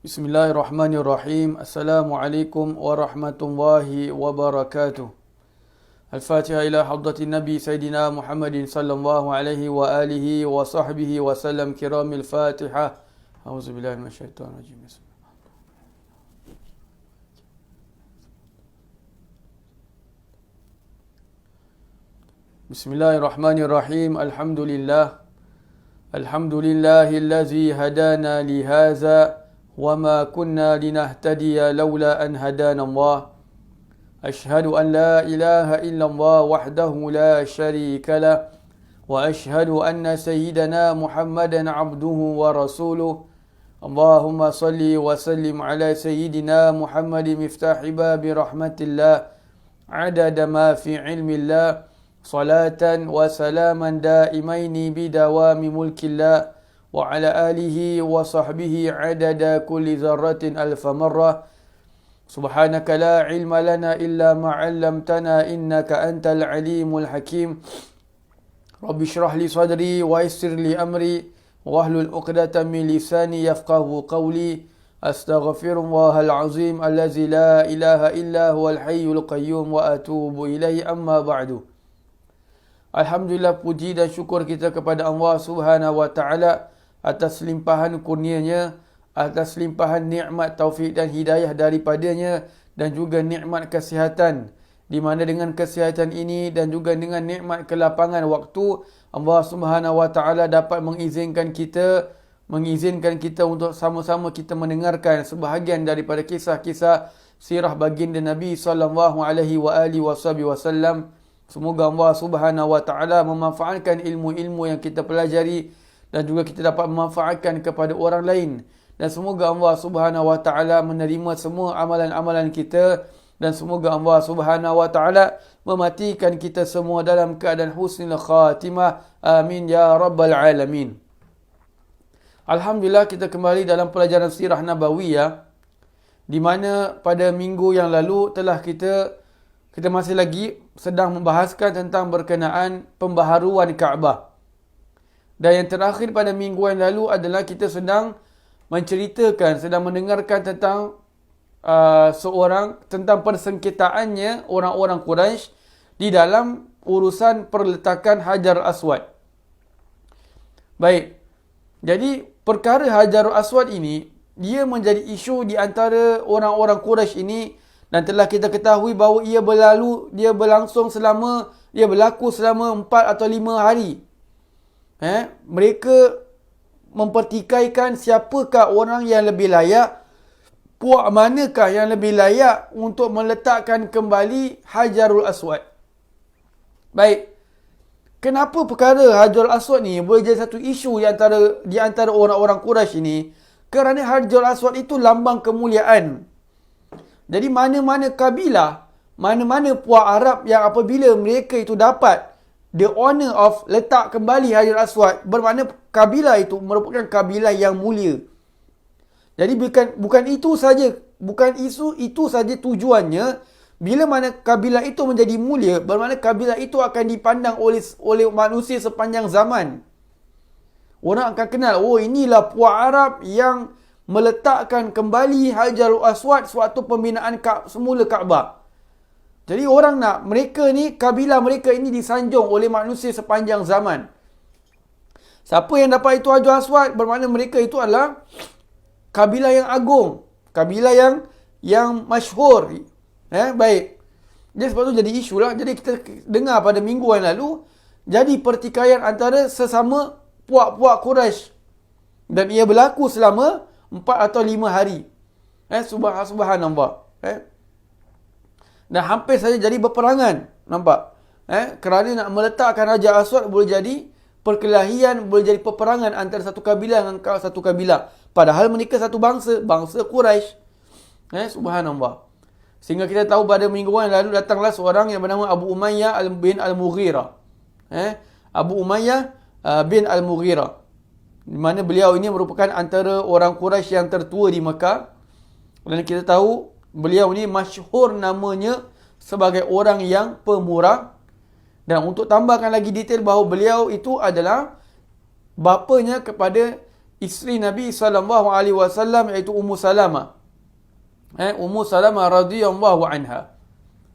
Bismillahirrahmanirrahim. Assalamualaikum warahmatullahi wabarakatuh. Al-Fatiha ila hadratin Nabi Sayyidina Muhammadin sallallahu alaihi wa alihi wa sahbihi wa sallam kiramil Fatiha. A'udzubillahi minasyaitonir rajim. Bismillahirrahmanirrahim. Alhamdulillahillazi hadana li hadza وما كنا لنهتدي لولا أن هدانا الله أشهد أن لا إله إلا الله وحده لا شريك له وأشهد أن سيدنا محمدا عبده ورسوله اللهم صل وسلم على سيدنا محمد مفتاح باب رحمة الله عدد ما في علم الله صلاة وسلاما دائمين بدوام ملك الله وعلى آله وصحبه عدد كل ذرة ألف مرة سبحانك لا علم لنا إلا ما علمتنا إنك أنت العليم الحكيم رب اشرح لي صدري ويسر لي أمري واحلل عقدة من لساني يفقه قولي أستغفر الله العظيم الذي لا إله إلا هو الحي القيوم وأتوب إليه أما بعد. Alhamdulillah, puji dan syukur kita kepada Allah Subhanahu wa taala atas limpahan kurnianya, atas limpahan nikmat taufik dan hidayah daripadanya, dan juga nikmat kesihatan, di mana dengan kesihatan ini dan juga dengan nikmat kelapangan waktu, Allah Subhanahu wa taala dapat mengizinkan kita untuk sama-sama kita mendengarkan sebahagian daripada kisah-kisah sirah baginda Nabi sallallahu alaihi wasallam. Semoga Allah Subhanahu wa taala memanfaatkan ilmu-ilmu yang kita pelajari dan juga kita dapat memanfaatkan kepada orang lain, dan semoga Allah Subhanahu wa taala menerima semua amalan-amalan kita, dan semoga Allah Subhanahu wa taala mematikan kita semua dalam keadaan husnul khatimah. Amin ya rabbal alamin. Alhamdulillah, kita kembali dalam pelajaran sirah nabawiyah, di mana pada minggu yang lalu telah kita masih lagi sedang membahaskan tentang berkenaan pembaharuan Kaabah. Dan yang terakhir pada minggu yang lalu adalah kita sedang mendengarkan tentang tentang persengketaannya orang-orang Quraisy di dalam urusan perletakan Hajar Aswad. Baik. Jadi perkara Hajar Aswad ini, dia menjadi isu di antara orang-orang Quraisy ini, dan telah kita ketahui bahawa ia berlaku selama 4 atau 5 hari. Mereka mempertikaikan siapakah orang yang lebih layak, puak manakah yang lebih layak untuk meletakkan kembali Hajarul Aswad. Baik. Kenapa perkara Hajarul Aswad ni boleh jadi satu isu di antara orang-orang Quraisy ini? Kerana Hajarul Aswad itu lambang kemuliaan. Jadi mana-mana kabilah, mana-mana puak Arab yang apabila mereka itu dapat the honor of letak kembali Hajar Aswad, bermakna kabilah itu merupakan kabilah yang mulia. Jadi bukan itu saja tujuannya. Bila mana kabilah itu menjadi mulia, bermakna kabilah itu akan dipandang oleh manusia sepanjang zaman. Orang akan kenal, oh inilah puak Arab yang meletakkan kembali Hajarul Aswad sewaktu pembinaan semula Kaabah. Jadi orang nak kabilah mereka ini disanjung oleh manusia sepanjang zaman. Siapa yang dapat itu Hajarul Aswad, bermakna mereka itu adalah kabilah yang agung, kabilah yang masyhur. Baik. Jadi sebab tu jadi isu lah. Jadi kita dengar pada minggu yang lalu, jadi pertikaian antara sesama puak-puak Quraisy, dan ia berlaku selama 4 atau 5 hari. Subhanallah. Dan hampir saja jadi berperangan. Nampak? Kerana nak meletakkan Hajar Aswad boleh jadi perkelahian, boleh jadi peperangan antara satu kabilah dengan satu kabilah. Padahal mereka satu bangsa Quraisy. Subhanallah. Sehingga kita tahu pada minggu yang lalu datanglah seorang yang bernama Abu Umayyah bin Al-Mughirah. Abu Umayyah bin Al-Mughirah. Di mana beliau ini merupakan antara orang Quraisy yang tertua di Mekah. Dan kita tahu beliau ini masyhur namanya sebagai orang yang pemurah. Dan untuk tambahkan lagi detail bahawa beliau itu adalah bapanya kepada isteri Nabi SAW, iaitu Ummu Salamah. Ummu Salamah radhiyallahu anha.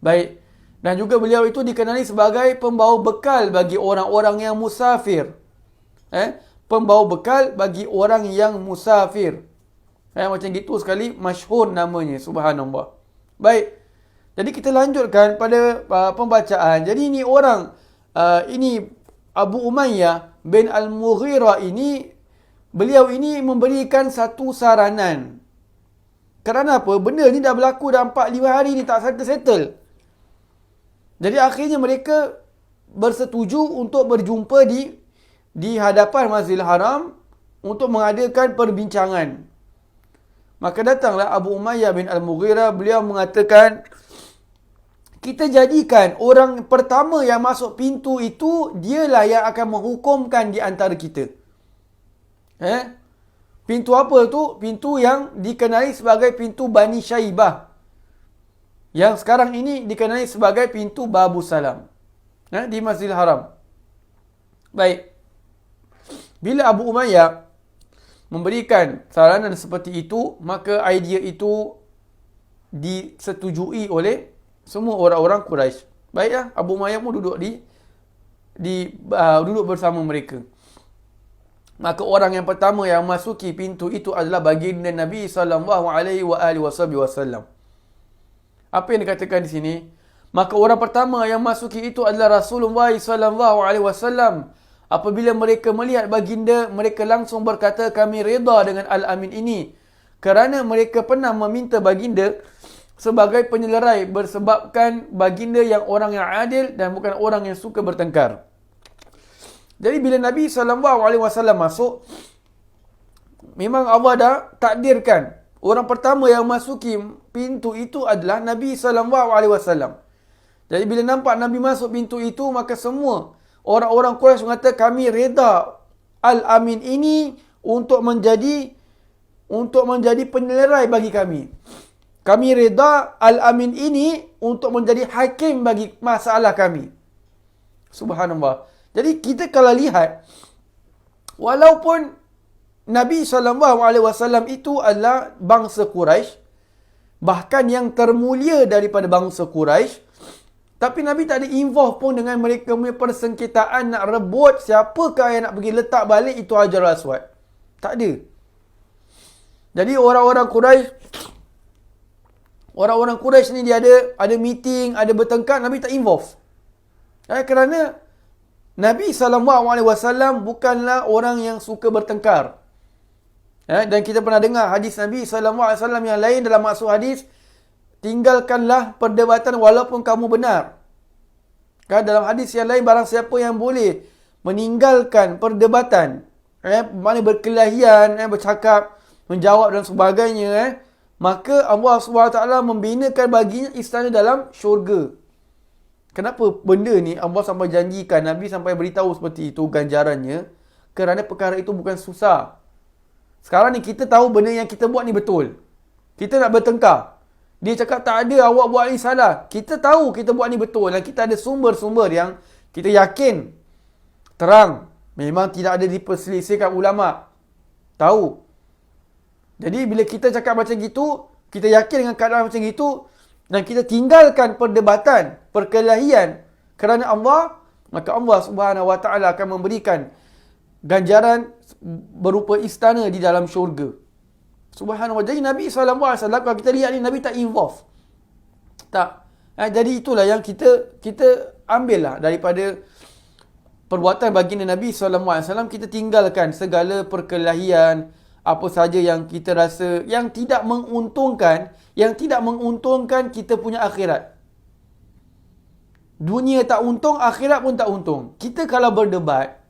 Baik. Dan juga beliau itu dikenali sebagai pembawa bekal bagi orang-orang yang musafir. Pembawa bekal bagi orang yang musafir. Macam gitu sekali masyhur namanya, subhanallah. Baik. Jadi kita lanjutkan pada pembacaan. Jadi ini orang, ini Abu Umayyah bin Al-Mughirah ini, beliau ini memberikan satu saranan. Kerana apa? Benda ni dah berlaku dah 4-5 hari ni tak settle. Jadi akhirnya mereka bersetuju untuk berjumpa di hadapan Masjidil Haram untuk mengadakan perbincangan. Maka datanglah Abu Umayyah bin Al-Mughirah, beliau mengatakan, kita jadikan orang pertama yang masuk pintu itu, dialah yang akan menghukumkan di antara kita. Pintu apa tu? Pintu yang dikenali sebagai pintu Bani Syaibah. Yang sekarang ini dikenali sebagai pintu Babus Salam. Di Masjidil Haram. Baik. Bila Abu Umayyah memberikan saranan seperti itu, maka idea itu disetujui oleh semua orang-orang Quraisy. Baiklah, Abu Umayyah pun duduk duduk bersama mereka. Maka orang yang pertama yang masuki pintu itu adalah baginda Nabi SAW. Apa yang dikatakan di sini? Maka orang pertama yang masuki itu adalah Rasulullah SAW. Apabila mereka melihat baginda, mereka langsung berkata, kami reda dengan Al-Amin ini. Kerana mereka pernah meminta baginda sebagai penyelerai, bersebabkan baginda yang orang yang adil dan bukan orang yang suka bertengkar. Jadi bila Nabi SAW masuk, memang Allah dah takdirkan orang pertama yang masuki pintu itu adalah Nabi SAW. Jadi bila nampak Nabi masuk pintu itu, maka semua orang-orang Quraisy mengata, kami reda Al-Amin ini untuk menjadi penyelerai bagi kami. Kami reda Al-Amin ini untuk menjadi hakim bagi masalah kami. Subhanallah. Jadi kita kalau lihat, walaupun Nabi SAW itu adalah bangsa Quraisy, bahkan yang termulia daripada bangsa Quraisy, tapi Nabi tak ada involve pun dengan mereka punya persengketaan nak rebut siapakah yang nak pergi letak balik itu Hajarul Aswad. Tak ada. Jadi orang-orang Quraisy ni dia ada meeting, ada bertengkar, Nabi tak involve. Kerana Nabi SAW bukanlah orang yang suka bertengkar. Dan kita pernah dengar hadis Nabi SAW yang lain dalam maksud hadis, tinggalkanlah perdebatan walaupun kamu benar. Dalam hadis yang lain, barang siapa yang boleh meninggalkan perdebatan, mana berkelahian, bercakap, menjawab dan sebagainya, maka Allah SWT membinakan baginya istana dalam syurga. Kenapa benda ni Allah sampai janjikan, Nabi sampai beritahu seperti itu ganjarannya? Kerana perkara itu bukan susah. Sekarang ni kita tahu benda yang kita buat ni betul. Kita nak bertengkar, dia cakap tak ada, awak buat ni salah. Kita tahu kita buat ni betul dan kita ada sumber-sumber yang kita yakin terang, memang tidak ada diperselisihkan ulama. Tahu. Jadi bila kita cakap macam gitu, kita yakin dengan keadaan macam gitu, dan kita tinggalkan perdebatan, perkelahian kerana Allah, maka Allah Subhanahu Wa Taala akan memberikan ganjaran berupa istana di dalam syurga. Subhanallah. Jadi Nabi SAW, kalau kita lihat ni, Nabi tak involve. Tak. Jadi itulah yang kita ambil lah daripada perbuatan baginda Nabi SAW. Kita tinggalkan segala perkelahian, apa saja yang kita rasa yang tidak menguntungkan, kita punya akhirat. Dunia tak untung, akhirat pun tak untung. Kita kalau berdebat,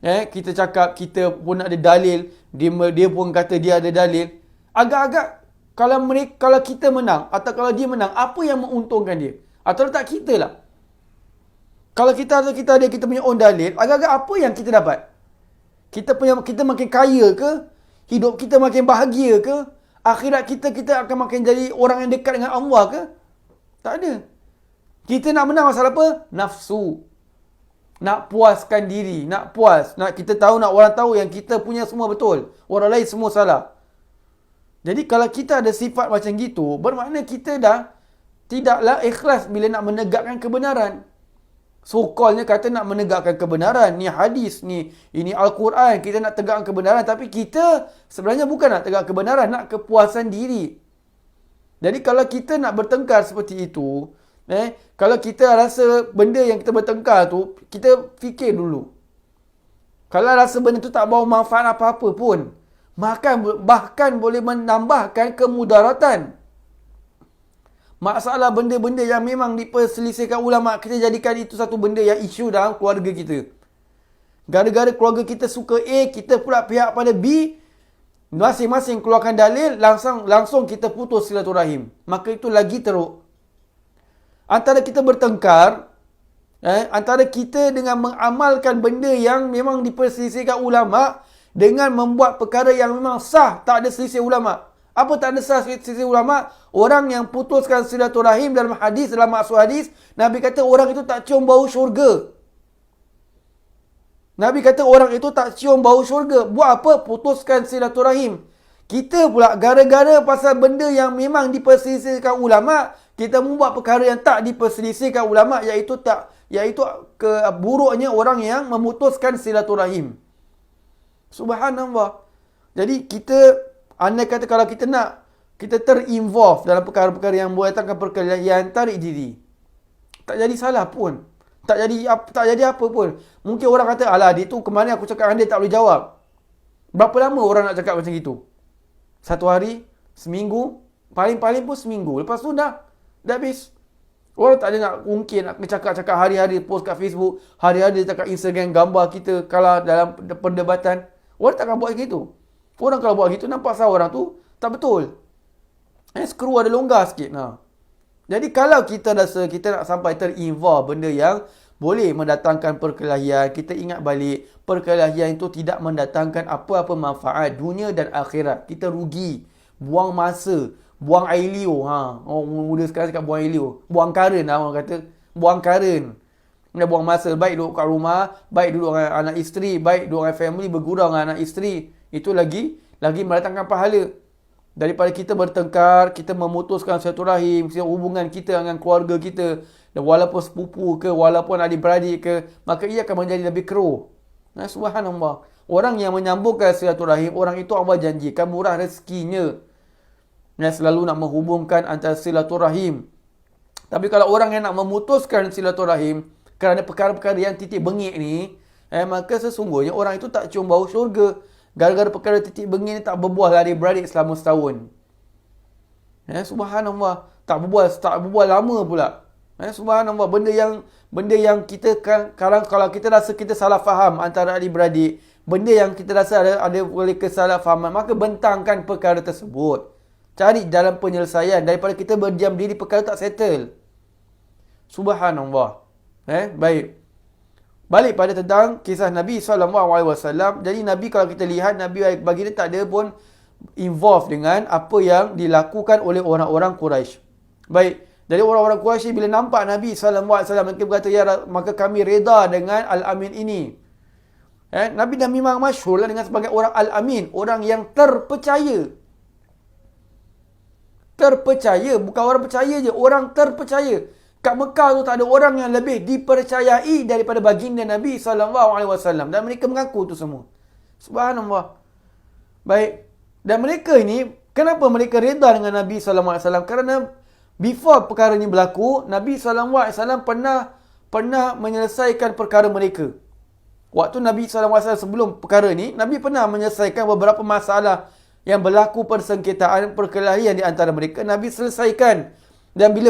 kita cakap kita pun ada dalil, dia pun kata dia ada dalil, agak-agak kalau kita menang atau kalau dia menang, apa yang menguntungkan dia? Atau tak kita lah. Kalau kita punya own dalil, agak-agak apa yang kita dapat? Kita makin kaya ke? Hidup kita makin bahagia ke? Akhirat kita akan makin jadi orang yang dekat dengan Allah ke? Tak ada. Kita nak menang masalah apa? Nafsu. Nak puaskan diri, nak puas, nak kita tahu, nak orang tahu yang kita punya semua betul, orang lain semua salah. Jadi kalau kita ada sifat macam gitu, bermakna kita dah tidaklah ikhlas bila nak menegakkan kebenaran. So-callnya kata nak menegakkan kebenaran, ni hadis, ini Al-Quran, kita nak tegakkan kebenaran, tapi kita sebenarnya bukan nak tegak kebenaran, nak kepuasan diri. Jadi kalau kita nak bertengkar seperti itu, kalau kita rasa benda yang kita bertengkar tu, kita fikir dulu. Kalau rasa benda tu tak bawa manfaat apa-apa pun, bahkan boleh menambahkan kemudaratan. Masalah benda-benda yang memang diperselisihkan ulama', kita jadikan itu satu benda yang isu dalam keluarga kita. Gara-gara keluarga kita suka A, kita pula pihak pada B, masing-masing keluarkan dalil, langsung kita putus silaturahim. Maka itu lagi teruk. Antara kita bertengkar, antara kita dengan mengamalkan benda yang memang diperselisihkan ulama' dengan membuat perkara yang memang sah, tak ada selisih ulama'. Apa tak ada sah selisih ulama'? Orang yang putuskan silaturahim dalam hadis, dalam maksud hadis, Nabi kata orang itu tak cium bau syurga. Nabi kata orang itu tak cium bau syurga. Buat apa? Putuskan silaturahim. Kita pula gara-gara pasal benda yang memang diperselisihkan ulama', kita membuat perkara yang tak diperselisihkan ulama', iaitu buruknya orang yang memutuskan silaturahim. Subhanallah. Jadi kita, andai kata kalau kita nak, kita terinvolve dalam perkara-perkara yang membuatkan perkelahian, tarik diri. Tak jadi salah pun. Tak jadi apa pun. Mungkin orang kata, alah dia tu kemarin aku cakap dengan dia tak boleh jawab. Berapa lama orang nak cakap macam itu? 1 hari? Seminggu? Paling-paling pun seminggu. Lepas tu dah habis. Orang tak ada nak mungkin nak cakap-cakap hari-hari post kat Facebook, hari-hari cakap Instagram gambar kita kalah dalam perdebatan. Orang takkan buat gitu. Orang kalau buat gitu nampak sah orang tu tak betul. Skru ada longgar sikit. Jadi kalau kita rasa kita nak sampai terinvolve benda yang boleh mendatangkan perkelahian, kita ingat balik perkelahian itu tidak mendatangkan apa-apa manfaat dunia dan akhirat. Kita rugi, buang masa, buang air liur. Orang muda sekarang cakap buang air liur. Buang karen orang kata. Buang karen. Dia buang masa. Baik duduk kat rumah, baik duduk dengan anak isteri, baik duduk dengan family, bergurau dengan anak isteri. Itu lagi mendatangkan pahala. Daripada kita bertengkar, kita memutuskan silaturahim, hubungan kita dengan keluarga kita, dan walaupun sepupu ke, walaupun adik-beradik ke, maka ia akan menjadi lebih keruh. Subhanallah. Orang yang menyambungkan silaturahim, orang itu Allah janjikan murah rezekinya. Selalu nak menghubungkan antara silaturahim. Tapi kalau orang yang nak memutuskan silaturahim kerana perkara-perkara yang titik bengik ni, maka sesungguhnya orang itu tak cium bau syurga. Gara-gara perkara titik bengik ni tak berbuah lah adik-beradik selama setahun. Subhanallah. Tak berbuah lama pula. Subhanallah. Benda yang kita kalau kita rasa kita salah faham antara adik-beradik, benda yang kita rasa ada boleh kesalahfahaman, maka bentangkan perkara tersebut. Cari dalam penyelesaian daripada kita berdiam diri perkara tak settle. Subhanallah. Baik. Balik pada tentang kisah Nabi SAW. Jadi Nabi kalau kita lihat, Nabi bagi dia tak ada pun involve dengan apa yang dilakukan oleh orang-orang Quraisy. Baik. Jadi orang-orang Quraisy bila nampak Nabi SAW, mereka berkata, ya, maka kami reda dengan Al-Amin ini. Nabi dah memang masyhur lah dengan sebagai orang Al-Amin. Orang yang terpercaya. Terpercaya. Bukan orang percaya je. Orang terpercaya. Kat Mekah tu tak ada orang yang lebih dipercayai daripada baginda Nabi SAW. Dan mereka mengaku tu semua. Subhanallah. Baik. Dan mereka ini, kenapa mereka reda dengan Nabi SAW? Kerana before perkara ini berlaku, Nabi SAW pernah menyelesaikan perkara mereka. Waktu Nabi SAW sebelum perkara ini, Nabi pernah menyelesaikan beberapa masalah yang berlaku persengketaan perkelahian di antara mereka. Nabi selesaikan. Dan bila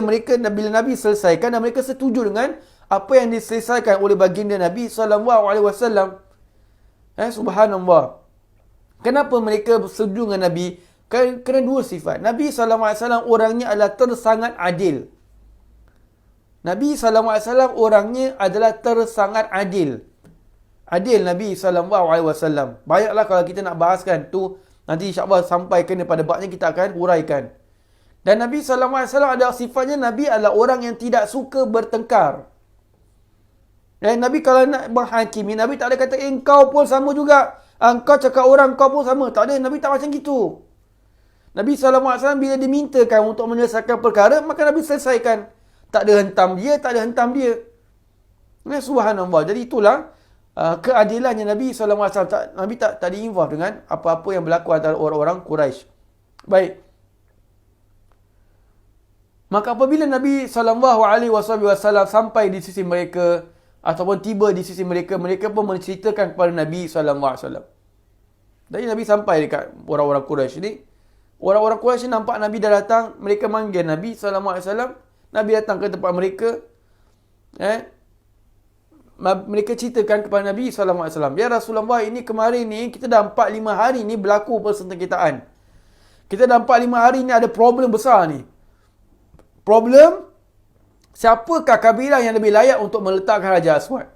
Nabi selesaikan dan mereka setuju dengan apa yang diselesaikan oleh baginda Nabi SAW. Subhanallah. Kenapa mereka setuju dengan Nabi? Kerana dua sifat. Nabi SAW orangnya adalah tersangat adil. Nabi SAW orangnya adalah tersangat adil. Adil Nabi SAW. Banyaklah kalau kita nak bahaskan tu, nanti insyaAllah sampai kepada babnya kita akan huraikan. Dan Nabi SAW ada sifatnya, Nabi adalah orang yang tidak suka bertengkar. Nabi kalau nak menghakimi, Nabi tak ada kata, engkau pun sama juga. Engkau cakap orang, kau pun sama. Tak ada, Nabi tak macam gitu. Nabi SAW bila dimintakan untuk menyelesaikan perkara, maka Nabi selesaikan. Tak ada hentam dia, tak ada hentam dia. Subhanallah. Jadi itulah keadilannya Nabi SAW. Nabi tak di-involve dengan apa-apa yang berlaku antara orang-orang Quraisy. Baik. Maka apabila Nabi SAW sampai di sisi mereka, ataupun tiba di sisi mereka, mereka pun menceritakan kepada Nabi SAW. Jadi Nabi sampai dekat orang-orang Quraisy ni. Orang-orang Quraisy nampak Nabi dah datang, mereka manggil Nabi SAW. Nabi datang ke tempat mereka. Mereka ceritakan kepada Nabi SAW. Ya Rasulullah, ini kemarin ni, kita dah 4-5 hari ni berlaku persengketaan. Kita dah 4-5 hari ni ada problem besar ni. Problem, siapakah kabilah yang lebih layak untuk meletakkan Hajar Aswad?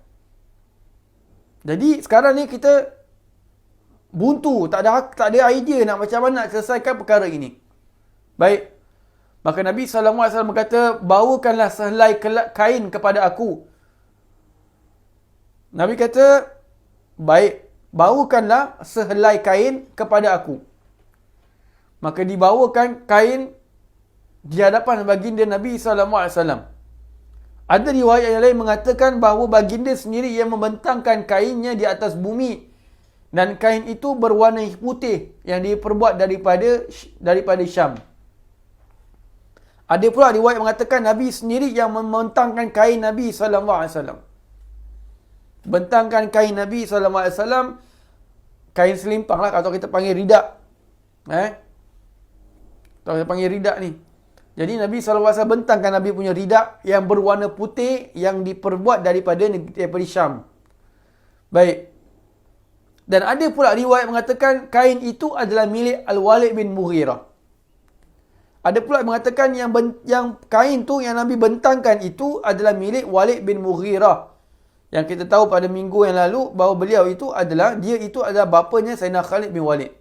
Jadi sekarang ni kita buntu, tak ada idea nak macam mana nak selesaikan perkara ini. Baik. Maka Nabi SAW berkata, bawakanlah sehelai kain kepada aku. Nabi kata, baik, bawakanlah sehelai kain kepada aku. Maka dibawakan kain di hadapan baginda Nabi SAW. Ada riwayat yang lain mengatakan bahawa baginda sendiri yang membentangkan kainnya di atas bumi. Dan kain itu berwarna putih yang diperbuat daripada Syam. Ada pula riwayat mengatakan Nabi sendiri yang membentangkan kain Nabi SAW. Bentangkan kain Nabi SAW, kain selimpang lah, atau kita panggil ridak. Atau kita panggil ridak ni. Jadi Nabi SAW bentangkan Nabi punya ridak yang berwarna putih yang diperbuat daripada Syam. Baik. Dan ada pula riwayat mengatakan kain itu adalah milik Al-Walid bin Mughirah. Ada pula mengatakan yang kain tu yang Nabi bentangkan itu adalah milik Walid bin Mughirah. Yang kita tahu pada minggu yang lalu bahawa dia itu adalah bapanya Sayyidina Khalid bin Walid.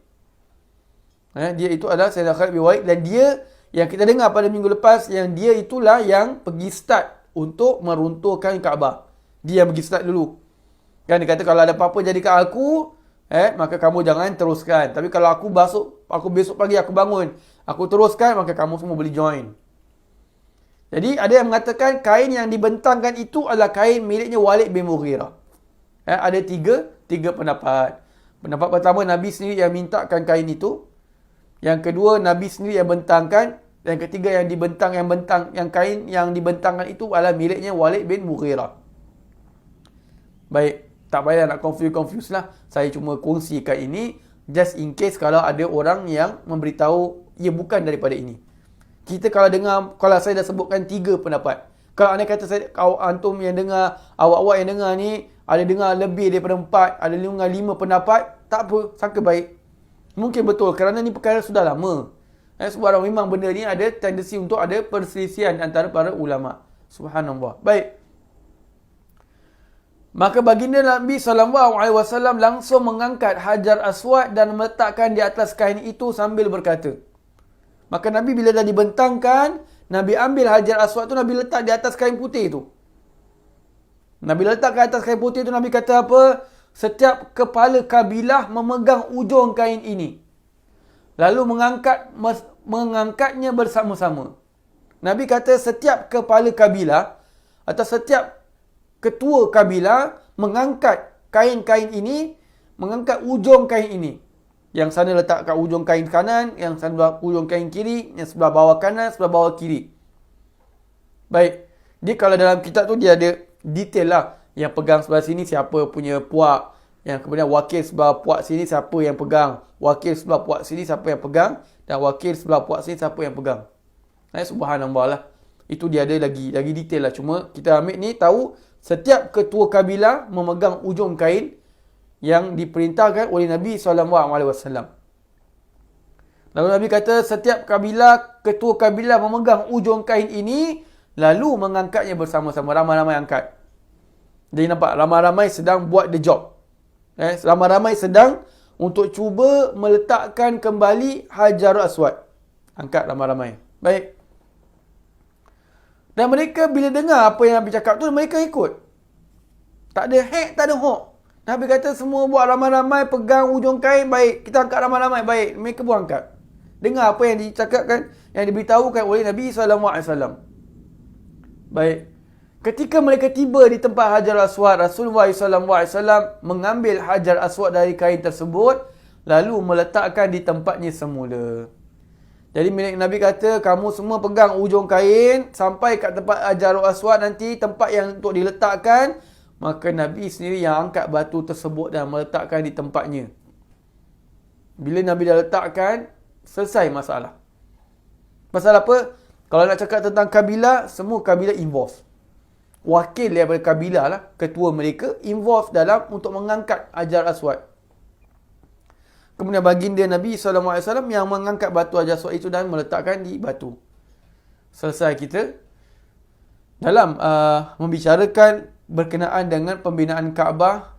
Dia itu adalah Sayyidina Khalid bin Walid, dan dia yang kita dengar pada minggu lepas, yang dia itulah yang pergi start untuk meruntuhkan Kaabah. Dia yang pergi start dulu. Kan dia kata, kalau ada apa-apa jadi kat aku, maka kamu jangan teruskan. Tapi kalau aku besok pagi aku bangun, aku teruskan, maka kamu semua boleh join. Jadi ada yang mengatakan kain yang dibentangkan itu adalah kain miliknya Walid bin Mughirah. Ada tiga pendapat. Pendapat pertama, Nabi sendiri yang mintakan kain itu. Yang kedua, Nabi sendiri yang bentangkan. Yang ketiga, yang kain yang dibentangkan itu adalah miliknya Walid bin Mughirah. Baik, tak payah nak confuse lah. Saya cuma kongsikan ini just in case kalau ada orang yang memberitahu ia bukan daripada ini. Kita kalau saya dah sebutkan 3 pendapat. Kalau anda kata antum yang dengar, awak-awak yang dengar ni ada dengar lebih daripada 4, ada dengar 5 pendapat, tak apa, sangka baik. Mungkin betul kerana ni perkara sudah lama. Sebab memang benda ni ada tendensi untuk ada perselisihan antara para ulama. Subhanallah. Baik. Maka baginda Nabi SAW langsung mengangkat Hajar Aswad dan meletakkan di atas kain itu sambil berkata. Maka Nabi bila dah dibentangkan, Nabi ambil Hajar Aswad tu, Nabi letak di atas kain putih tu. Nabi letak ke atas kain putih tu, Nabi kata apa? Setiap kepala kabilah memegang ujung kain ini. Lalu mengangkatnya bersama-sama. Nabi kata setiap kepala kabilah atau setiap ketua kabilah mengangkat kain-kain ini, mengangkat ujung kain ini. Yang sana letak kat ujung kain kanan, yang sana ujung kain kiri, yang sebelah bawah kanan, sebelah bawah kiri. Baik. Dia kalau dalam kitab tu dia ada detail lah. Yang pegang sebelah sini siapa punya puak. Yang kemudian wakil sebelah puak sini siapa yang pegang. Wakil sebelah puak sini siapa yang pegang. Dan wakil sebelah puak sini siapa yang pegang. Subhanallah lah. Itu dia ada lagi detail lah. Cuma kita ambil ni tahu setiap ketua kabilah memegang ujung kain yang diperintahkan oleh Nabi SAW. Lalu Nabi kata setiap ketua kabilah memegang ujung kain ini, lalu mengangkatnya bersama-sama. Ramai-ramai angkat. Jadi nampak, ramai-ramai sedang buat the job. Ramai-ramai sedang untuk cuba meletakkan kembali Hajar Aswad. Angkat ramai-ramai. Baik. Dan mereka bila dengar apa yang Nabi cakap tu, mereka ikut. Tak ada hek, tak ada hok. Nabi kata semua buat ramai-ramai, pegang ujung kain, baik. Kita angkat ramai-ramai, baik. Mereka pun angkat. Dengar apa yang dicakapkan, yang diberitahukan oleh Nabi SAW. Baik. Ketika mereka tiba di tempat Hajar Aswad, Rasulullah SAW mengambil Hajar Aswad dari kain tersebut, lalu meletakkan di tempatnya semula. Jadi Nabi kata, kamu semua pegang ujung kain sampai kat tempat Hajar Aswad nanti, tempat yang untuk diletakkan. Maka Nabi sendiri yang angkat batu tersebut dan meletakkan di tempatnya. Bila Nabi dah letakkan, selesai masalah. Pasal apa? Kalau nak cakap tentang kabilah, semua kabilah involve. Wakil daripada kabilah lah, ketua mereka involve dalam untuk mengangkat Hajar Aswad. Kemudian baginda Nabi SAW yang mengangkat batu Hajar Aswad itu dan meletakkan di batu. Selesai kita dalam membicarakan berkenaan dengan pembinaan Kaabah,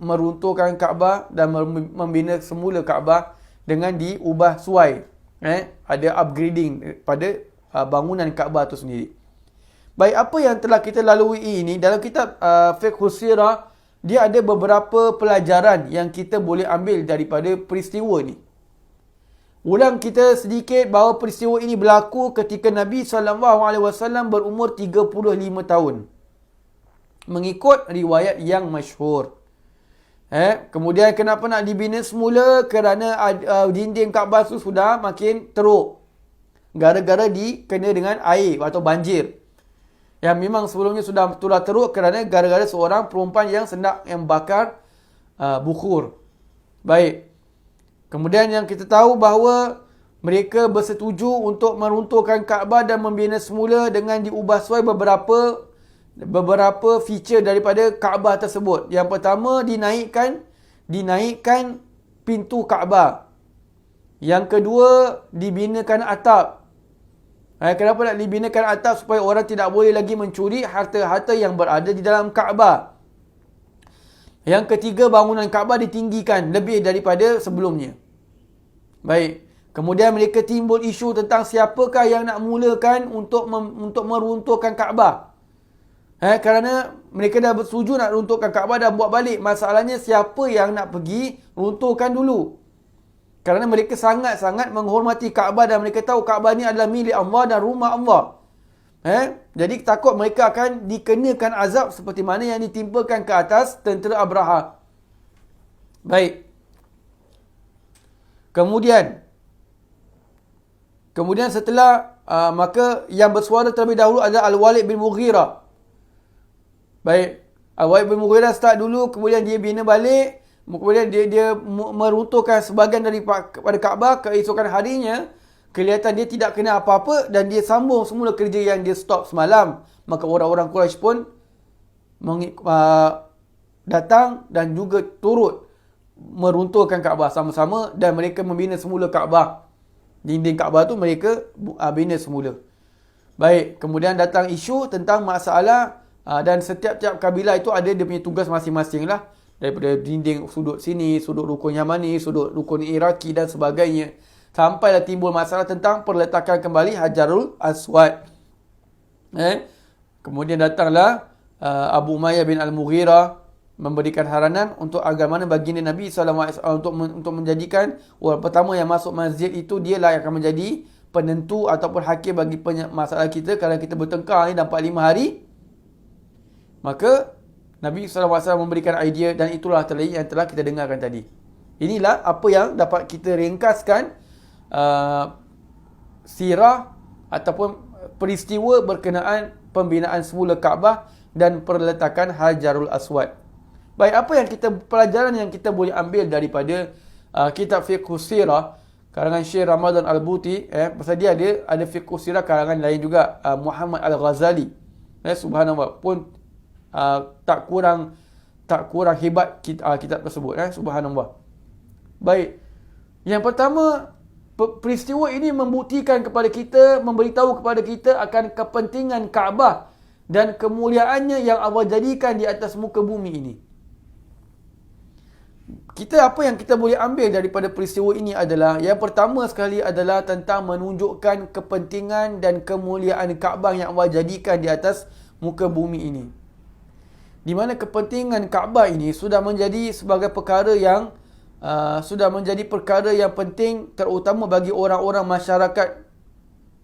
meruntuhkan Kaabah dan membina semula Kaabah dengan diubah suai. Ada upgrading pada bangunan Kaabah itu sendiri. Baik, apa yang telah kita lalui ini, dalam kitab Fiqhus Sirah, dia ada beberapa pelajaran yang kita boleh ambil daripada peristiwa ni. Ulang kita sedikit bahawa peristiwa ini berlaku ketika Nabi SAW berumur 35 tahun. Mengikut riwayat yang masyhur. Kemudian kenapa nak dibina semula? Kerana dinding Kaabah itu sudah makin teruk. Gara-gara dikena dengan air atau banjir. Yang memang sebelumnya sudah teruk kerana gara-gara seorang perempuan yang yang bakar bukhur. Baik. Kemudian yang kita tahu bahawa mereka bersetuju untuk meruntuhkan Kaabah dan membina semula dengan diubah suai beberapa feature daripada Kaabah tersebut. Yang pertama, dinaikkan pintu Kaabah. Yang kedua, dibinakan atap. Kenapa nak dibinakan atap? Supaya orang tidak boleh lagi mencuri harta-harta yang berada di dalam Kaabah. Yang ketiga, bangunan Kaabah ditinggikan lebih daripada sebelumnya. Baik. Kemudian mereka timbul isu tentang siapakah yang nak mulakan untuk meruntuhkan Kaabah. Kerana mereka dah bersetuju nak runtuhkan Kaabah dan buat balik. Masalahnya siapa yang nak pergi runtuhkan dulu. Kerana mereka sangat-sangat menghormati Kaabah dan mereka tahu Kaabah ni adalah milik Allah dan rumah Allah. Jadi takut mereka akan dikenakan azab seperti mana yang ditimpakan ke atas tentera Abraha. Baik. Kemudian setelah maka yang bersuara terlebih dahulu adalah Al-Walid bin Mughirah. Baik. Al-Walid bin Mughirah start dulu, kemudian dia bina balik. Kemudian dia meruntuhkan sebahagian daripada Kaabah. Keesokan harinya, kelihatan dia tidak kena apa-apa dan dia sambung semula kerja yang dia stop semalam. Maka orang-orang Quraisy pun datang dan juga turut meruntuhkan Kaabah sama-sama dan mereka membina semula Kaabah. Dinding Kaabah tu mereka bina semula. Baik, kemudian datang isu tentang masalah dan setiap-tiap kabilah itu ada dia punya tugas masing-masing lah. Daripada dinding sudut sini, sudut rukun Yamani, sudut rukun Iraki dan sebagainya. Sampailah timbul masalah tentang perletakan kembali Hajarul Aswad. Kemudian datanglah Abu Umayyah bin Al-Mughirah memberikan haranan untuk agar mana baginda Nabi SAW untuk menjadikan orang pertama yang masuk masjid itu dialah yang akan menjadi penentu ataupun hakim bagi masalah kita. Kalau kita bertengkar ni dapat 5 hari, maka Nabi SAW memberikan idea dan itulah yang telah kita dengarkan tadi. Inilah apa yang dapat kita ringkaskan sirah ataupun peristiwa berkenaan pembinaan semula Kaabah dan perletakan Hajarul Aswad. Baik, apa yang pelajaran yang kita boleh ambil daripada kitab Fiqhus Sirah karangan Syekh Ramadan Al-Buti, pasal dia ada Fiqhus Sirah karangan lain juga, Muhammad Al-Ghazali. Subhanallah pun tak kurang hebat kitab tersebut. Subhanallah. Baik. Yang pertama, peristiwa ini membuktikan kepada kita, memberitahu kepada kita akan kepentingan Kaabah dan kemuliaannya yang Allah jadikan di atas muka bumi ini. Apa yang kita boleh ambil daripada peristiwa ini adalah, yang pertama sekali adalah tentang menunjukkan kepentingan dan kemuliaan Kaabah yang Allah jadikan di atas muka bumi ini. Di mana kepentingan Kaabah ini sudah menjadi sebagai perkara yang penting, terutama bagi orang-orang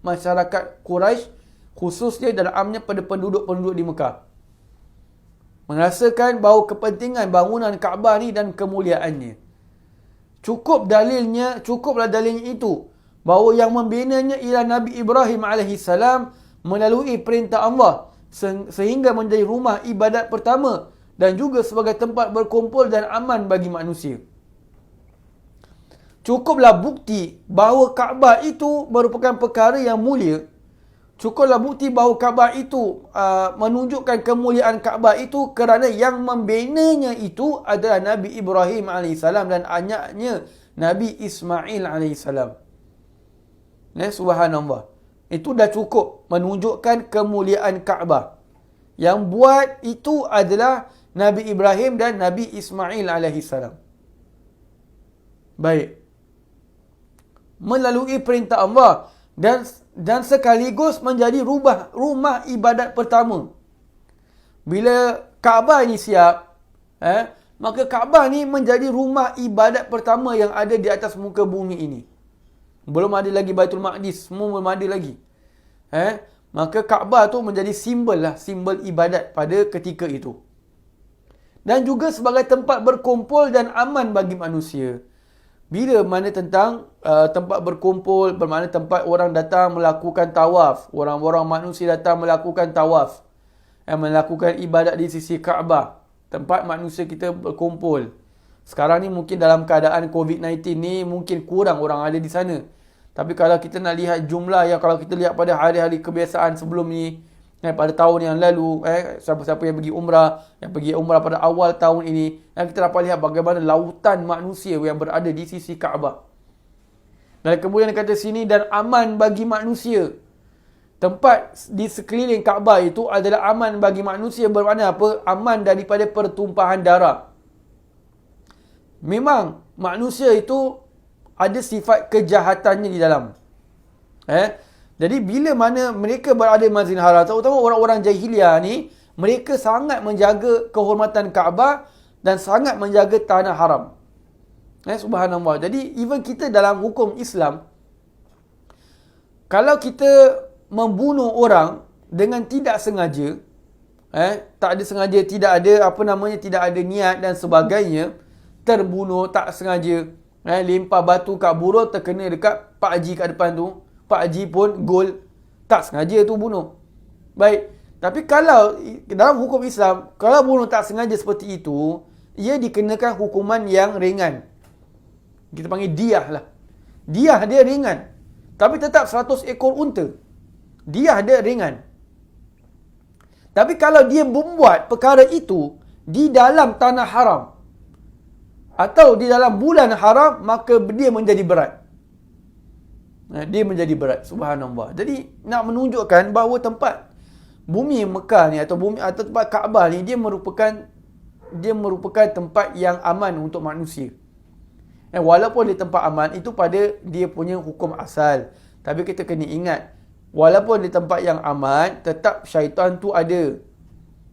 masyarakat Quraisy, khususnya dalamnya pada penduduk-penduduk di Mekah. Merasakan bahawa kepentingan bangunan Kaabah ni dan kemuliaannya. Cukuplah dalilnya itu, bahawa yang membinanya ialah Nabi Ibrahim alaihissalam melalui perintah Allah, sehingga menjadi rumah ibadat pertama dan juga sebagai tempat berkumpul dan aman bagi manusia. Cukuplah bukti bahawa Kaabah itu merupakan perkara yang mulia. Cukuplah bukti bahawa Kaabah itu menunjukkan kemuliaan Kaabah itu kerana yang membinanya itu adalah Nabi Ibrahim alaihissalam dan anaknya Nabi Ismail alaihissalam. Subhanallah. Itu dah cukup menunjukkan kemuliaan Kaabah. Yang buat itu adalah Nabi Ibrahim dan Nabi Ismail alaihissalam. Baik. Melalui perintah Allah dan sekaligus menjadi rumah ibadat pertama. Bila Kaabah ini siap, maka Kaabah ni menjadi rumah ibadat pertama yang ada di atas muka bumi ini. Belum ada lagi Baitul Maqdis, semua belum ada lagi. Maka Kaabah tu menjadi simbol ibadat pada ketika itu. Dan juga sebagai tempat berkumpul dan aman bagi manusia. Bila mana tentang tempat berkumpul, bermakna tempat orang datang melakukan tawaf. Orang-orang manusia datang melakukan tawaf. Melakukan ibadat di sisi Kaabah. Tempat manusia kita berkumpul. Sekarang ni mungkin dalam keadaan COVID-19 ni mungkin kurang orang ada di sana. Tapi kalau kita nak lihat jumlah yang kalau kita lihat pada hari-hari kebiasaan sebelum ni, pada tahun yang lalu, siapa-siapa yang pergi umrah pada awal tahun ini, kita dapat lihat bagaimana lautan manusia yang berada di sisi Kaabah. Dan kemudian kata sini, dan aman bagi manusia. Tempat di sekeliling Kaabah itu adalah aman bagi manusia, bermakna apa? Aman daripada pertumpahan darah. Memang manusia itu ada sifat kejahatannya di dalam. Jadi bila mana mereka berada di Masjidil Haram, terutama orang-orang jahiliah ni, mereka sangat menjaga kehormatan Kaabah dan sangat menjaga tanah haram. Subhanallah. Jadi even kita dalam hukum Islam, kalau kita membunuh orang dengan tidak sengaja, tak ada sengaja, tidak ada niat dan sebagainya, terbunuh tak sengaja, lempar batu kat burung terkena dekat Pak Haji kat depan tu, Pak Haji pun gol, tak sengaja tu bunuh. Baik, tapi kalau dalam hukum Islam, kalau bunuh tak sengaja seperti itu, ia dikenakan hukuman yang ringan. Kita panggil diyah lah. Diyah dia ringan, tapi tetap 100 ekor unta. Diyah dia ringan. Tapi kalau dia membuat perkara itu di dalam tanah haram atau di dalam bulan haram, maka dia menjadi berat. Dia menjadi berat. Subhanallah. Jadi nak menunjukkan bahawa tempat bumi Mekah ni atau tempat Kaabah ni dia merupakan tempat yang aman untuk manusia. Walaupun di tempat aman itu pada dia punya hukum asal, tapi kita kena ingat, walaupun di tempat yang aman, tetap syaitan tu ada.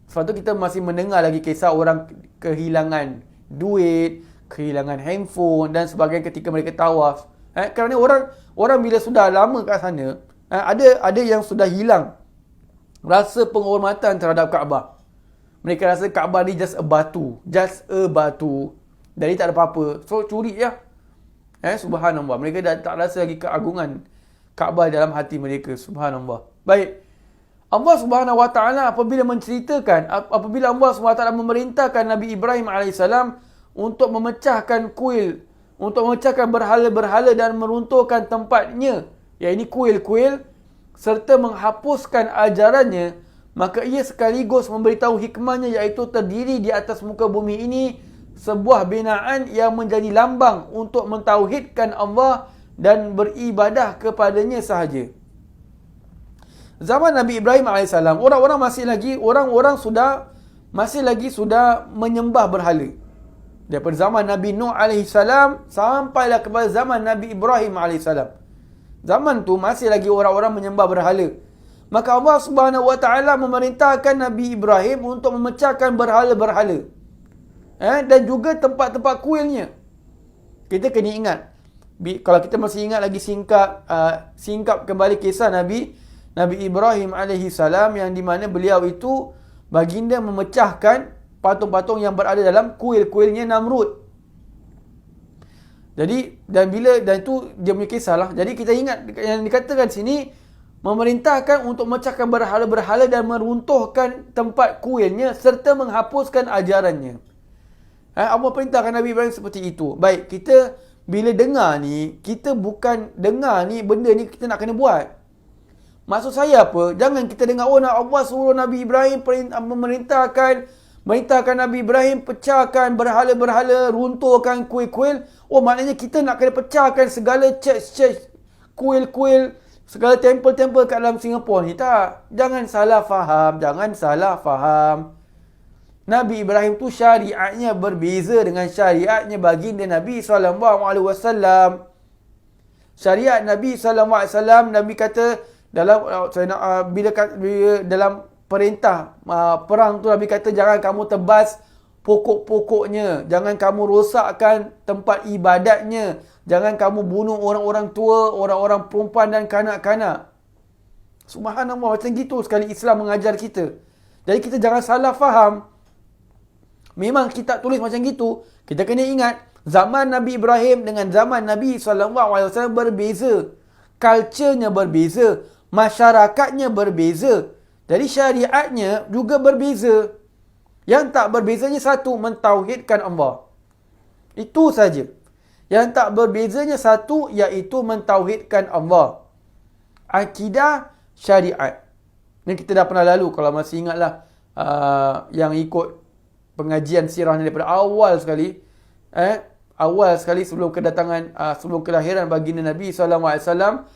Sebab tu kita masih mendengar lagi kisah orang kehilangan duit, kehilangan handphone dan sebagainya ketika mereka tawaf. Kerana orang bila sudah lama kat sana, ada yang sudah hilang rasa penghormatan terhadap Kaabah. Mereka rasa Kaabah ni just a batu. Jadi tak ada apa-apa. So curi je. Subhanallah. Mereka dah tak rasa lagi keagungan Kaabah dalam hati mereka. Subhanallah. Baik. Allah Subhanahu Wa Taala apabila menceritakan, apabila Allah Subhanahu Wa Taala memerintahkan Nabi Ibrahim alaihissalam untuk memecahkan kuil, untuk memecahkan berhala-berhala dan meruntuhkan tempatnya, iaitu kuil-kuil, serta menghapuskan ajarannya, maka ia sekaligus memberitahu hikmahnya, iaitu terdiri di atas muka bumi ini sebuah binaan yang menjadi lambang untuk mentauhidkan Allah dan beribadah kepadanya sahaja. Zaman Nabi Ibrahim AS, orang-orang masih lagi sudah menyembah berhala. Daripada zaman Nabi Nuh AS sampailah kepada zaman Nabi Ibrahim AS. Zaman tu masih lagi orang-orang menyembah berhala. Maka Allah Subhanahu Wa Taala memerintahkan Nabi Ibrahim untuk memecahkan berhala-berhala. Dan juga tempat-tempat kuilnya. Kita kena ingat. Kalau kita masih ingat lagi singkap kembali kisah Nabi Ibrahim alaihi salam, yang di mana beliau itu baginda memecahkan patung-patung yang berada dalam kuil-kuilnya Namrud. Jadi dan itu dia punya kisah lah. Jadi kita ingat yang dikatakan sini, memerintahkan untuk memecahkan berhala-berhala dan meruntuhkan tempat kuilnya serta menghapuskan ajarannya. Allah perintahkan Nabi Ibrahim seperti itu. Baik, kita bila dengar ni, kita bukan dengar ni benda ni kita nak kena buat. Maksud saya apa? Jangan kita dengar Allah suruh Nabi Ibrahim memerintahkan Nabi Ibrahim pecahkan berhala-berhala, runtuhkan kuil-kuil. Maknanya kita nak kena pecahkan segala church, kuil-kuil, segala temple-temple kat dalam Singapura ni. Tak. Jangan salah faham. Nabi Ibrahim tu syariatnya berbeza dengan syariatnya baginda Nabi SAW. Syariat Nabi SAW, Nabi kata dalam perintah perang tu, Nabi kata jangan kamu tebas pokok-pokoknya, jangan kamu rosakkan tempat ibadatnya, jangan kamu bunuh orang-orang tua, orang-orang perempuan dan kanak-kanak. Subhanallah, macam gitu sekali Islam mengajar kita. Jadi kita jangan salah faham. Memang kitab tulis macam gitu. Kita kena ingat, zaman Nabi Ibrahim dengan zaman Nabi SAW berbeza. Culture-nya berbeza. Masyarakatnya berbeza. Jadi syariatnya juga berbeza. Yang tak berbezanya satu, mentauhidkan Allah. Itu saja. Yang tak berbezanya satu, iaitu mentauhidkan Allah. Akidah, syariat. Ini kita dah pernah lalu, kalau masih ingatlah yang ikut pengajian sirah ni daripada awal sekali. Awal sekali sebelum kedatangan, sebelum kelahiran baginda Nabi SAW.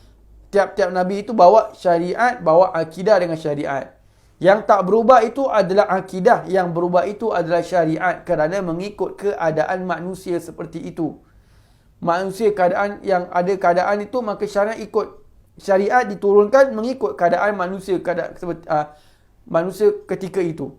Tiap-tiap Nabi itu bawa syariat, bawa akidah dengan syariat. Yang tak berubah itu adalah akidah, yang berubah itu adalah syariat, kerana mengikut keadaan manusia seperti itu. Manusia keadaan yang ada keadaan itu, maka syariat diturunkan mengikut keadaan manusia manusia ketika itu.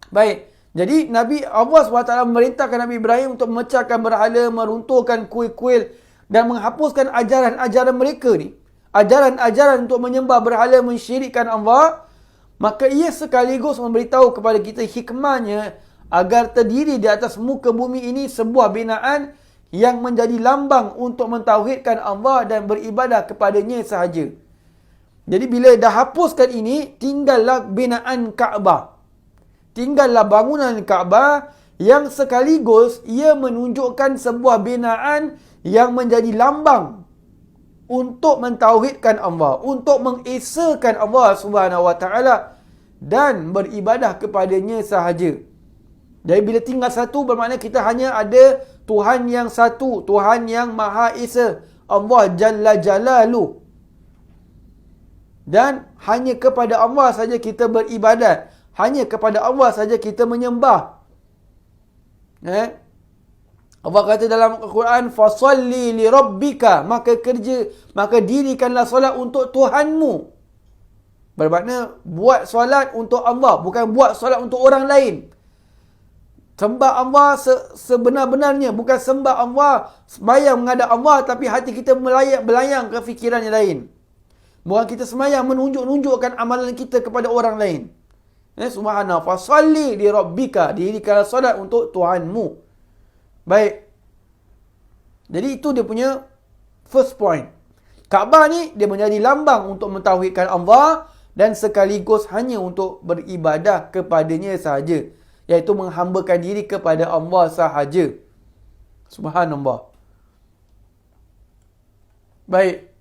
Baik. Jadi Allah SWT memerintahkan Nabi Ibrahim untuk memecahkan berhala, meruntuhkan kuil-kuil dan menghapuskan ajaran-ajaran mereka ni. Ajaran-ajaran untuk menyembah berhala, mensyirikkan Allah. Maka ia sekaligus memberitahu kepada kita hikmahnya agar terdiri di atas muka bumi ini sebuah binaan yang menjadi lambang untuk mentauhidkan Allah dan beribadah kepadanya sahaja. Jadi bila dah hapuskan ini, tinggallah binaan Kaabah. Tinggallah bangunan Kaabah yang sekaligus ia menunjukkan sebuah binaan yang menjadi lambang untuk mentauhidkan Allah, untuk mengesakan Allah Subhanahu Wa Taala dan beribadah kepadanya sahaja. Jadi bila tinggal satu, bermakna kita hanya ada Tuhan yang satu, Tuhan yang Maha Esa, Allah Jalla Jalaluh. Dan hanya kepada Allah saja kita beribadat. Hanya kepada Allah saja kita menyembah. Allah kata dalam Al-Quran, fasalli li rabbika, maka dirikanlah solat untuk Tuhanmu. Bermakna buat solat untuk Allah, bukan buat solat untuk orang lain. Sembah Allah sebenar-benarnya, bukan sembah Allah sembahyang menghadap Allah tapi hati kita belayang ke fikiran yang lain. Bukan kita sembahyang menunjukkan amalan kita kepada orang lain. Subhanallah, fasalli li rabbika, dirikanlah solat untuk Tuhanmu. Baik. Jadi itu dia punya first point. Kaabah ni dia menjadi lambang untuk mentauhidkan Allah dan sekaligus hanya untuk beribadah kepadanya sahaja, iaitu menghambakan diri kepada Allah sahaja. Subhanallah. Baik.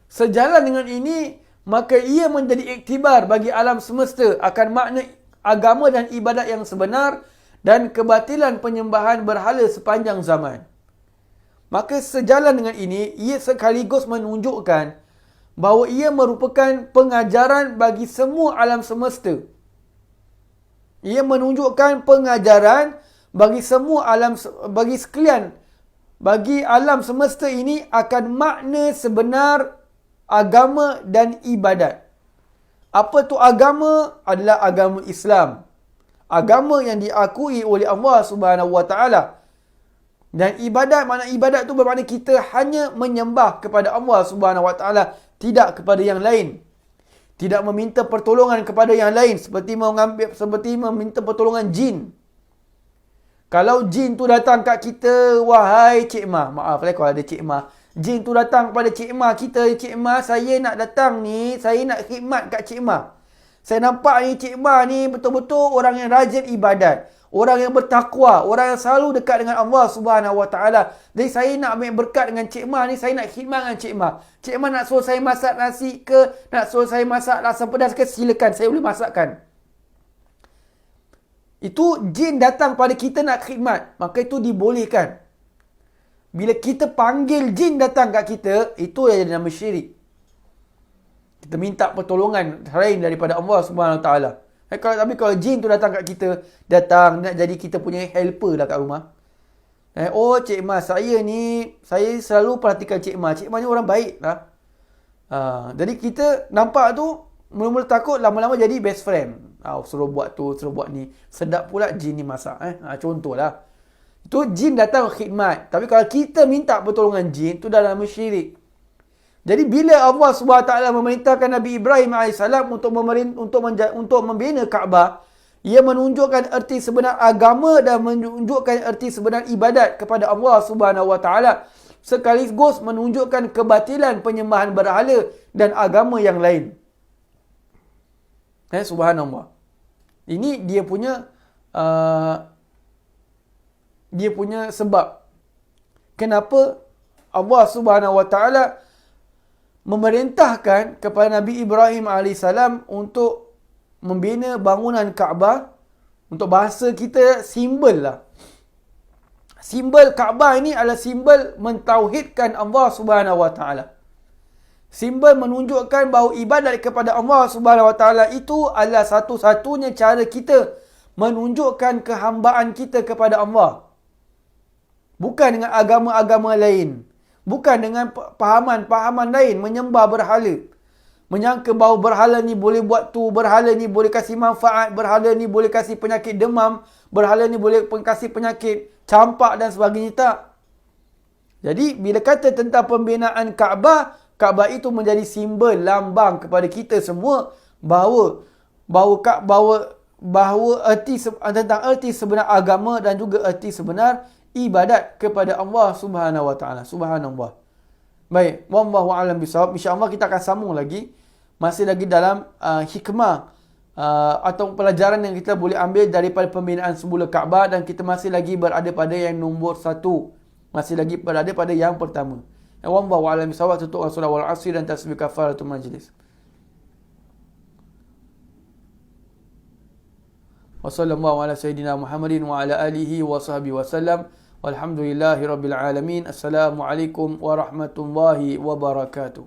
Sejalan dengan ini, maka ia menjadi iktibar bagi alam semesta akan makna agama dan ibadat yang sebenar dan kebatilan penyembahan berhala sepanjang zaman. Maka sejalan dengan ini, ia sekaligus menunjukkan bahawa ia merupakan pengajaran bagi semua alam semesta. Ia menunjukkan pengajaran bagi semua bagi alam semesta ini akan makna sebenar agama dan ibadat. Apa tu agama? Adalah agama Islam. Agama yang diakui oleh Allah Subhanahu Wa Taala. Dan ibadat, makna ibadat tu bermakna kita hanya menyembah kepada Allah Subhanahu Wa Taala, tidak kepada yang lain. Tidak meminta pertolongan kepada yang lain seperti meminta pertolongan jin. Kalau jin tu datang kat kita, wahai Cik Ma, maaf kalau ada Cik Ma. Jin tu datang kepada Cik Ma kita, Cik Ma, saya nak datang ni, saya nak khidmat kat Cik Ma. Saya nampak ni Cik Ma ni betul-betul orang yang rajin ibadat. Orang yang bertakwa, orang yang selalu dekat dengan Allah Subhanahu Wa Taala. Jadi saya nak ambil berkat dengan Cik Ma ni, saya nak khidmat dengan Cik Ma. Cik Ma nak suruh saya masak nasi ke, nak suruh saya masak asam pedas ke, silakan, saya boleh masakkan. Itu jin datang pada kita nak khidmat, maka itu dibolehkan. Bila kita panggil jin datang kat kita, itu yang jadi nama syirik. Kita minta pertolongan selain daripada Allah Subhanahu Wa Taala. Tapi kalau jin tu datang kat kita, datang nak jadi kita punya helper lah kat rumah. Oh Cik Ma, saya selalu perhatikan Cik Ma. Cik Ma ni orang baik lah. Jadi kita nampak tu, mula-mula takut, lama-lama jadi best friend. Suruh buat tu, suruh buat ni. Sedap pula jin ni masak. Contohlah. Itu jin datang khidmat. Tapi kalau kita minta pertolongan jin, tu dalam syirik. Jadi bila Allah SWT memerintahkan Nabi Ibrahim AS untuk membina Kaabah, ia menunjukkan erti sebenar agama dan menunjukkan erti sebenar ibadat kepada Allah SWT, sekaligus menunjukkan kebatilan penyembahan berhala dan agama yang lain. Subhanallah. Ini dia punya sebab kenapa Allah SWT memerintahkan kepada Nabi Ibrahim AS untuk membina bangunan Kaabah. Untuk bahasa kita, simbol lah. Simbol Kaabah ini adalah simbol mentauhidkan Allah Subhanahu Wa Taala. Simbol menunjukkan bahawa ibadat kepada Allah Subhanahu Wa Taala itu adalah satu-satunya cara kita menunjukkan kehambaan kita kepada Allah. Bukan dengan agama-agama lain. Bukan dengan pahaman-pahaman lain, menyembah berhala. Menyangka bahawa berhala ni boleh buat tu, berhala ni boleh kasih manfaat, berhala ni boleh kasih penyakit demam, berhala ni boleh kasih penyakit campak dan sebagainya. Tak. Jadi, bila kata tentang pembinaan Kaabah, Kaabah itu menjadi simbol, lambang kepada kita semua bahawa tentang erti sebenar agama dan juga erti sebenar ibadat kepada Allah Subhanahu Wa Taala. Subhanallah. Baik, wallahu a'lam bishawab. Insya-Allah kita akan sambung lagi, masih lagi dalam hikmah atau pelajaran yang kita boleh ambil daripada pembinaan semula Kaabah, dan kita masih lagi berada pada yang nombor 1. Masih lagi berada pada yang pertama. Wallahu a'lam bishawab. Tutup surah wal asr dan tasbih kafaratul majlis. Wa sallallahu ala sayyidina Muhammadin wa ala alihi wa sahbihi wasallam. Walhamdulillahi rabbil alamin. Assalamualaikum warahmatullahi wabarakatuh.